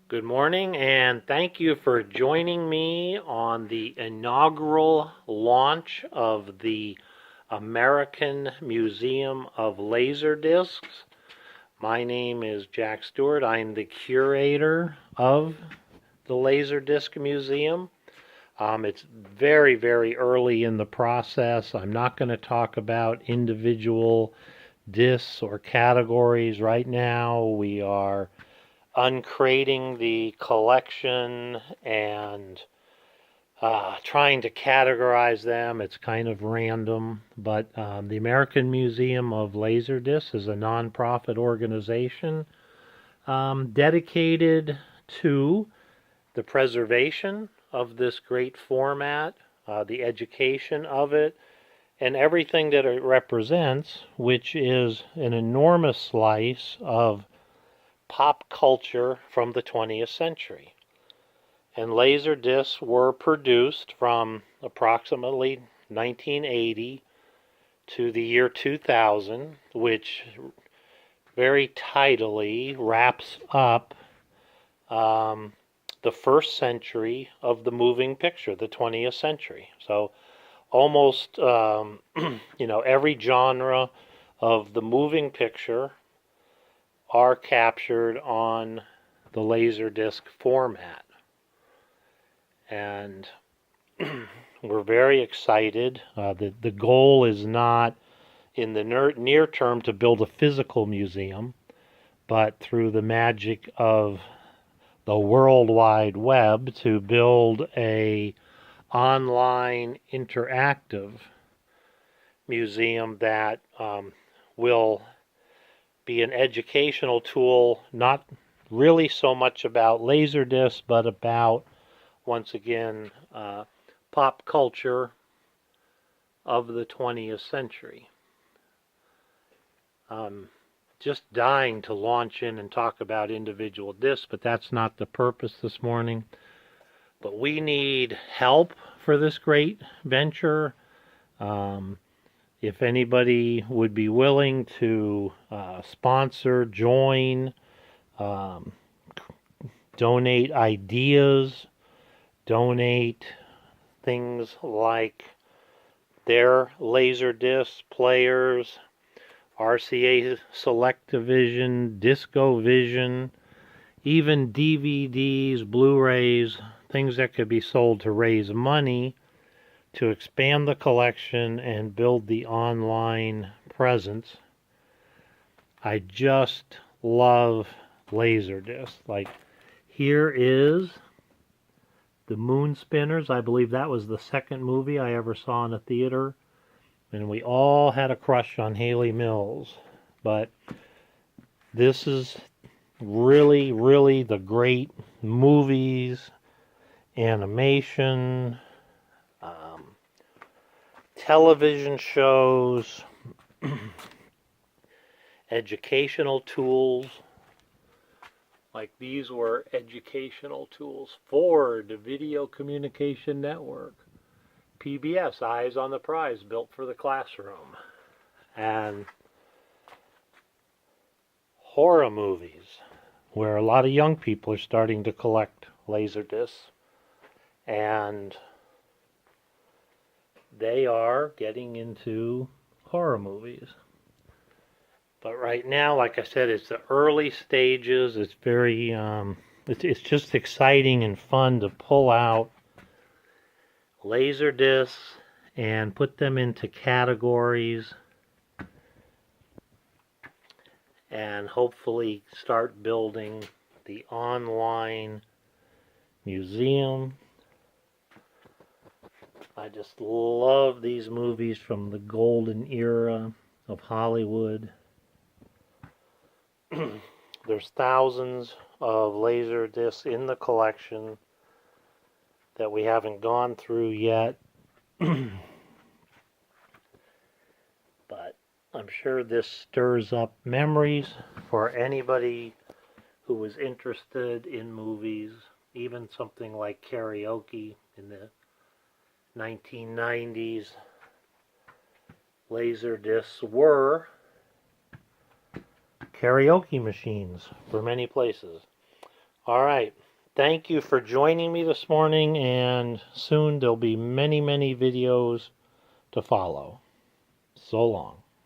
Good morning, and thank you for joining me on the inaugural launch of the American Museum of Laserdiscs. My name is Jack Stewart. I'm the curator of the Laserdisc Museum. It's very, very early in the process. I'm not going to talk about individual discs or categories right now. We are uncrating the collection and trying to categorize them. It's kind of random, but the American Museum of Laserdiscs is a nonprofit organization dedicated to the preservation of this great format, the education of it, and everything that it represents, which is an enormous slice of pop culture from the 20th century. And laser discs were produced from approximately 1980 to the year 2000, which very tidily wraps up the first century of the moving picture, the 20th century. So almost every genre of the moving picture are captured on the Laserdisc format. And we're very excited. The goal is not in the near term to build a physical museum, but through the magic of the World Wide Web to build a online interactive museum that will be an educational tool, not really so much about Laserdisc, but about, once again, pop culture of the 20th century. Just dying to launch in and talk about individual discs, but that's not the purpose this morning. But we need help for this great venture. If anybody would be willing to sponsor, join, donate ideas, donate things like their Laserdisc players, RCA Select-O-Vision, Disco-Vision, even DVDs, Blu-rays, things that could be sold to raise money to expand the collection and build the online presence. I just love Laserdisc. Like, here is the Moon Spinners. I believe that was the second movie I ever saw in a theater. And we all had a crush on Haley Mills. But this is really, really the great movies, animation, television shows, educational tools. Like these were educational tools. Ford Video Communication Network. PBS, Eyes on the Prize, built for the classroom. And horror movies, where a lot of young people are starting to collect Laserdiscs. And they are getting into horror movies. But right now, like I said, it's the early stages. It's very, it's just exciting and fun to pull out Laserdiscs and put them into categories and hopefully start building the online museum. I just love these movies from the golden era of Hollywood. There's thousands of Laserdiscs in the collection that we haven't gone through yet. But I'm sure this stirs up memories for anybody who was interested in movies, even something like karaoke in the 1990s. Laserdiscs were karaoke machines for many places. All right. Thank you for joining me this morning, and soon there'll be many, many videos to follow. So long.